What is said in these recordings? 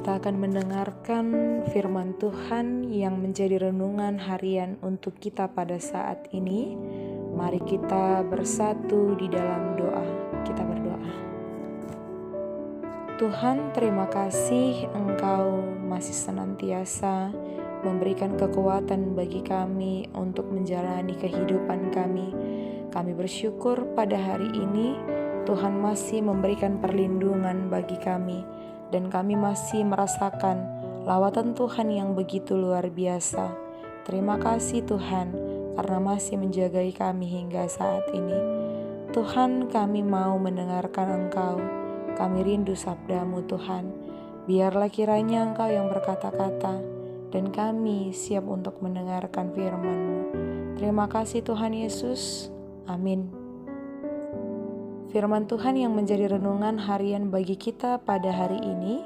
kita akan mendengarkan firman Tuhan yang menjadi renungan harian untuk kita pada saat ini. Mari kita bersatu di dalam doa. Kita berdoa. Tuhan, terima kasih Engkau masih senantiasa memberikan kekuatan bagi kami untuk menjalani kehidupan kami. Kami bersyukur pada hari ini Tuhan masih memberikan perlindungan bagi kami, dan kami masih merasakan lawatan Tuhan yang begitu luar biasa. Terima kasih Tuhan, karena masih menjagai kami hingga saat ini. Tuhan, kami mau mendengarkan Engkau. Kami rindu sabda-Mu Tuhan. Biarlah kiranya Engkau yang berkata-kata, dan kami siap untuk mendengarkan firman-Mu. Terima kasih Tuhan Yesus. Amin. Firman Tuhan yang menjadi renungan harian bagi kita pada hari ini,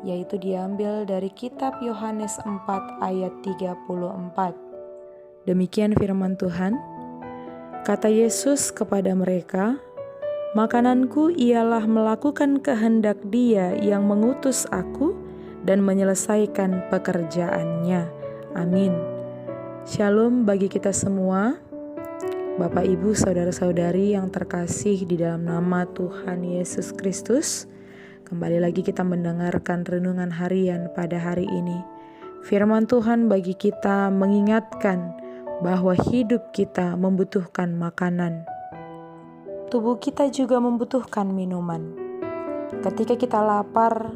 yaitu diambil dari kitab Yohanes 4 ayat 34. Demikian firman Tuhan. Kata Yesus kepada mereka, "Makananku ialah melakukan kehendak Dia yang mengutus aku dan menyelesaikan pekerjaannya." Amin. Shalom bagi kita semua. Bapak, Ibu, Saudara-saudari yang terkasih di dalam nama Tuhan Yesus Kristus. Kembali lagi kita mendengarkan renungan harian pada hari ini. Firman Tuhan bagi kita mengingatkan bahwa hidup kita membutuhkan makanan. Tubuh kita juga membutuhkan minuman. Ketika kita lapar,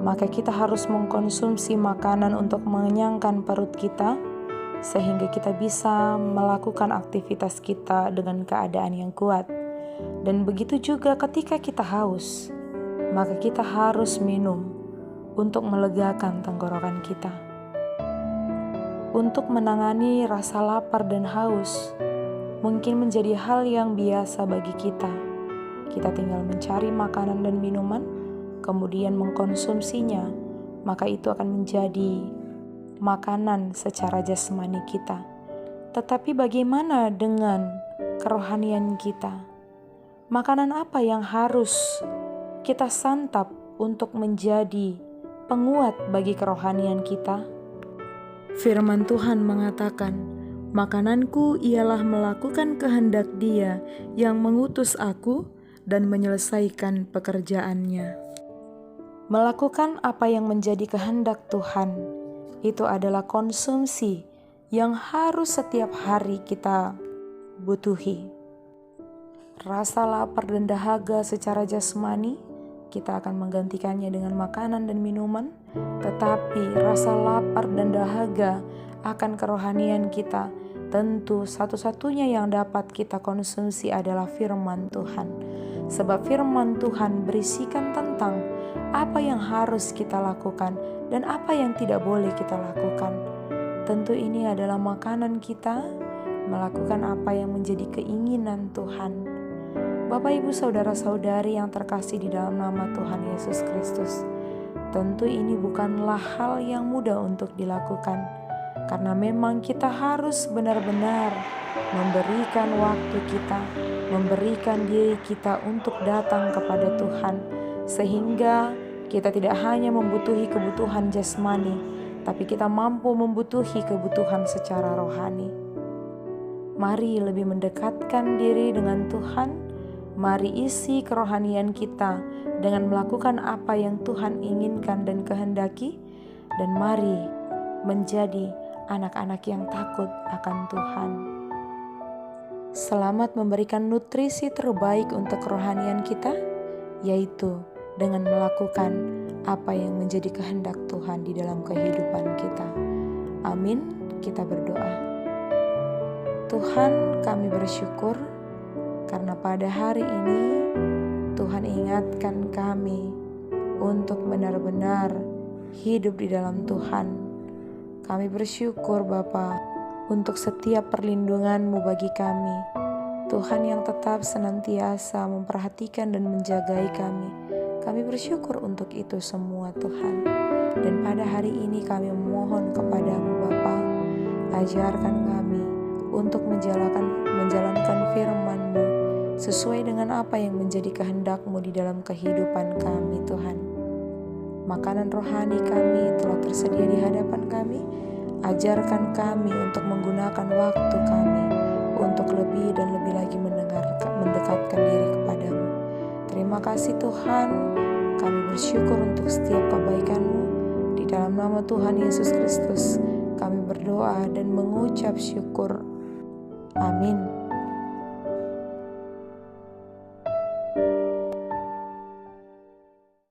maka kita harus mengkonsumsi makanan untuk mengenyangkan perut kita, sehingga kita bisa melakukan aktivitas kita dengan keadaan yang kuat. Dan begitu juga ketika kita haus, maka kita harus minum untuk melegakan tenggorokan kita. Untuk menangani rasa lapar dan haus, mungkin menjadi hal yang biasa bagi kita. Kita tinggal mencari makanan dan minuman, kemudian mengkonsumsinya, maka itu akan menjadi makanan secara jasmani kita. Tetapi bagaimana dengan kerohanian kita? Makanan apa yang harus kita santap untuk menjadi penguat bagi kerohanian kita? Firman Tuhan mengatakan, "Makananku ialah melakukan kehendak Dia yang mengutus aku dan menyelesaikan pekerjaannya." Melakukan apa yang menjadi kehendak Tuhan itu adalah konsumsi yang harus setiap hari kita butuhi. Rasa lapar dan dahaga secara jasmani, kita akan menggantikannya dengan makanan dan minuman. Tetapi rasa lapar dan dahaga akan kerohanian kita, tentu satu-satunya yang dapat kita konsumsi adalah firman Tuhan. Sebab firman Tuhan berisikan tentang apa yang harus kita lakukan dan apa yang tidak boleh kita lakukan. Tentu ini adalah makanan kita, melakukan apa yang menjadi keinginan Tuhan. Bapak, Ibu, Saudara-saudari yang terkasih di dalam nama Tuhan Yesus Kristus, tentu ini bukanlah hal yang mudah untuk dilakukan, karena memang kita harus benar-benar memberikan waktu kita, memberikan diri kita untuk datang kepada Tuhan, sehingga kita tidak hanya membutuhi kebutuhan jasmani, tapi kita mampu membutuhi kebutuhan secara rohani. Mari lebih mendekatkan diri dengan Tuhan. Mari isi kerohanian kita dengan melakukan apa yang Tuhan inginkan dan kehendaki. Dan mari menjadi anak-anak yang takut akan Tuhan. Selamat memberikan nutrisi terbaik untuk kerohanian kita, yaitu dengan melakukan apa yang menjadi kehendak Tuhan di dalam kehidupan kita. Amin. Kita berdoa. Tuhan, kami bersyukur karena pada hari ini Tuhan ingatkan kami untuk benar-benar hidup di dalam Tuhan. Kami bersyukur Bapa untuk setiap perlindungan-Mu bagi kami. Tuhan yang tetap senantiasa memperhatikan dan menjagai kami. Kami bersyukur untuk itu semua Tuhan. Dan pada hari ini kami memohon kepada-Mu Bapa, ajarkan kami untuk menjalankan firman-Mu sesuai dengan apa yang menjadi kehendak-Mu di dalam kehidupan kami Tuhan. Makanan rohani kami telah tersedia di hadapan kami. Ajarkan kami untuk menggunakan waktu kami untuk lebih dan lebih lagi mendekatkan diri kepadamu. Terima kasih Tuhan, kami bersyukur untuk setiap kebaikan-Mu. Di dalam nama Tuhan Yesus Kristus, kami berdoa dan mengucap syukur. Amin.